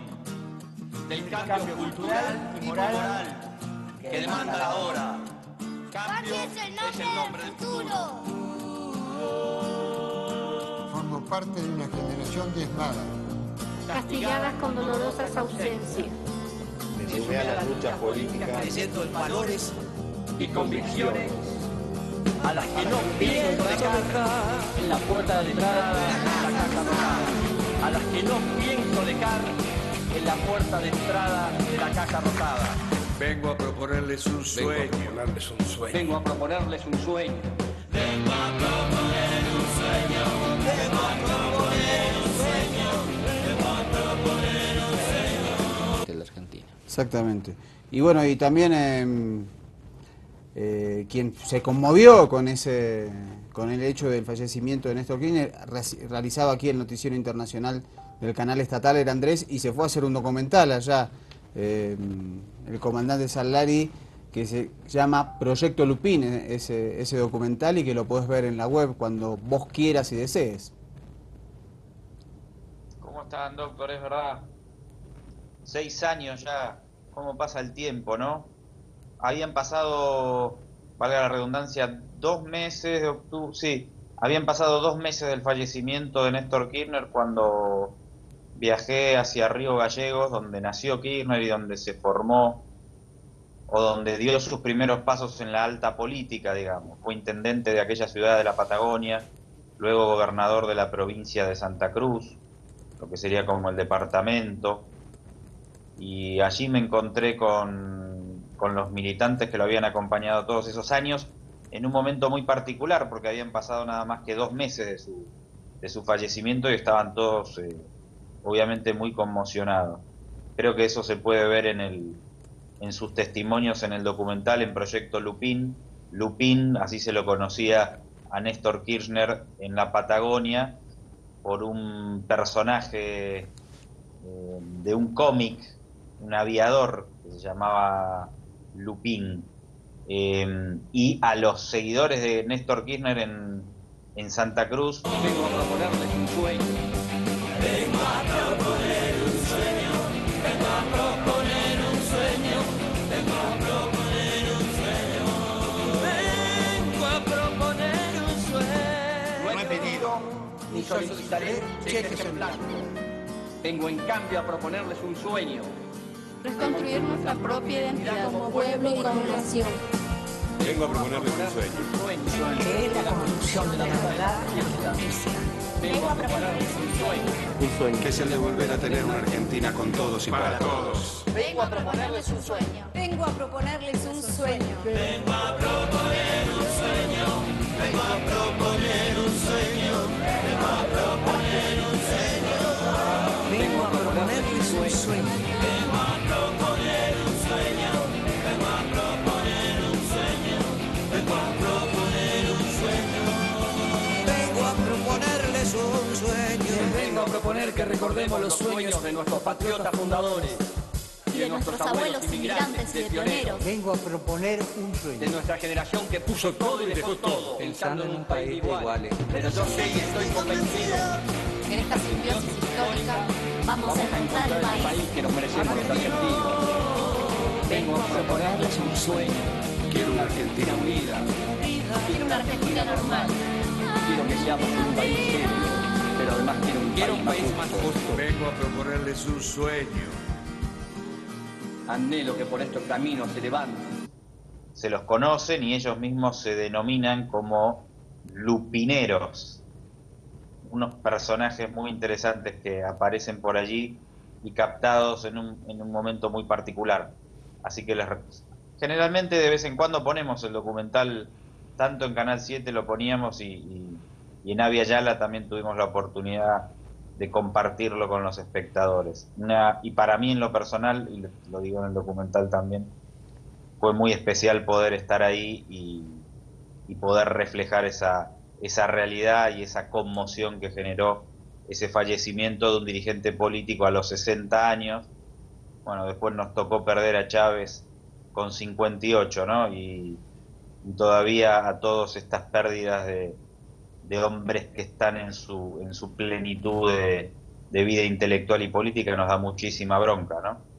del cambio cultural y moral que demanda la hora. Cambio es el nombre del futuro. Formo parte de una generación diezmada, Castigadas con dolorosas ausencias. Me sumé a las luchas políticas creyendo en valores y convicciones a las que no pienso dejar en la puerta de entrada de la Casa Rosada. A las que no pienso dejar en la puerta de entrada de la Casa Rosada. Vengo a proponerles un sueño. Vengo a proponerles un sueño. Vengo a proponer un sueño. Vengo a proponer un sueño. Vengo a proponer un sueño. De la Argentina. Exactamente. Y bueno, y también quien se conmovió con el hecho del fallecimiento de Néstor Kirchner, realizaba aquí el noticiero internacional del canal estatal, era Andrés, y se fue a hacer un documental allá, el comandante Sallari, que se llama Proyecto Lupín, ese documental, y que lo podés ver en la web cuando vos quieras y desees. ¿Cómo están, doctor? Es verdad. 6 años ya, cómo pasa el tiempo, ¿no? Habían pasado, valga la redundancia, 2 meses de octubre, sí, Habían pasado 2 meses del fallecimiento de Néstor Kirchner cuando viajé hacia Río Gallegos, donde nació Kirchner y donde se formó, o donde dio sus primeros pasos en la alta política, digamos. Fue intendente de aquella ciudad de la Patagonia, luego gobernador de la provincia de Santa Cruz, lo que sería como el departamento, y allí me encontré con los militantes que lo habían acompañado todos esos años, en un momento muy particular, porque habían pasado nada más que 2 meses de su fallecimiento y estaban todos obviamente muy conmocionados. Creo que eso se puede ver en sus testimonios en el documental, en Proyecto Lupin. Lupin, así se lo conocía a Néstor Kirchner en la Patagonia, por un personaje de un cómic, un aviador que se llamaba Lupin. Y a los seguidores de Néstor Kirchner en Santa Cruz. Vengo a proponerles un sueño. Vengo a proponer un sueño. Vengo a proponer un sueño. Vengo a proponer un sueño. Vengo a proponer un sueño. No he pedido ni solicitaré cheques en blanco. Vengo en cambio a proponerles un sueño. Reconstruir nuestra propia identidad como pueblo y como nación. Vengo a proponerles un sueño. Que es la construcción de la verdad y la justicia. Vengo a proponerles un sueño. Un sueño. Que es el de volver a tener una Argentina con todos y para todos. Vengo a proponerles un sueño. Vengo a proponerles un sueño. Vengo a proponer un sueño. Vengo a proponer un sueño. Vengo a proponer un sueño. Vengo a proponerles un sueño. Vengo a proponer un sueño. Vengo a proponer un sueño. Vengo a proponer un sueño. Vengo a proponerles un sueño. Vengo a proponer que recordemos los sueños de nuestros patriotas fundadores. Y de nuestros abuelos inmigrantes y de pioneros. Vengo a proponer un sueño. De nuestra generación que puso todo y dejó todo, pensando en un país de iguales. Pero yo sé y estoy convencido En esta simbiosis histórica vamos a encontrar el país que nos merecemos los argentinos. Vengo a proponerles un sueño. Quiero una Argentina unida. Quiero una Argentina normal. Quiero que seamos un país serio, pero además quiero un país más justo. Vengo a proponerles un sueño. Anhelo que por estos caminos se levanten. Se los conocen y ellos mismos se denominan como lupineros. Unos personajes muy interesantes que aparecen por allí y captados en un momento muy particular. Así que generalmente de vez en cuando ponemos el documental, tanto en Canal 7 lo poníamos y en Avia Yala también tuvimos la oportunidad de compartirlo con los espectadores. Y para mí en lo personal, y lo digo en el documental también, fue muy especial poder estar ahí y poder reflejar esa realidad y esa conmoción que generó ese fallecimiento de un dirigente político a los 60 años. Bueno, después nos tocó perder a Chávez con 58, ¿no? Y todavía a todas estas pérdidas de hombres que están en su plenitud de vida intelectual y política nos da muchísima bronca, ¿no?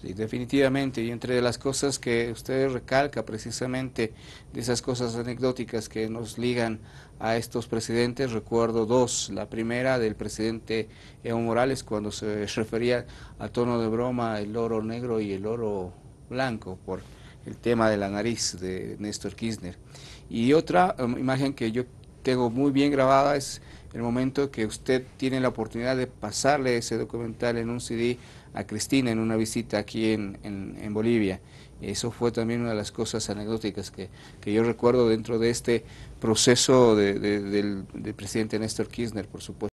Sí, definitivamente, y entre las cosas que usted recalca precisamente de esas cosas anecdóticas que nos ligan a estos presidentes, recuerdo 2. La primera del presidente Evo Morales cuando se refería a tono de broma el oro negro y el oro blanco por el tema de la nariz de Néstor Kirchner. Y otra imagen que yo tengo muy bien grabada es el momento que usted tiene la oportunidad de pasarle ese documental en un CD a Cristina en una visita aquí en Bolivia. Eso fue también una de las cosas anecdóticas que yo recuerdo dentro de este proceso del presidente Néstor Kirchner, por supuesto.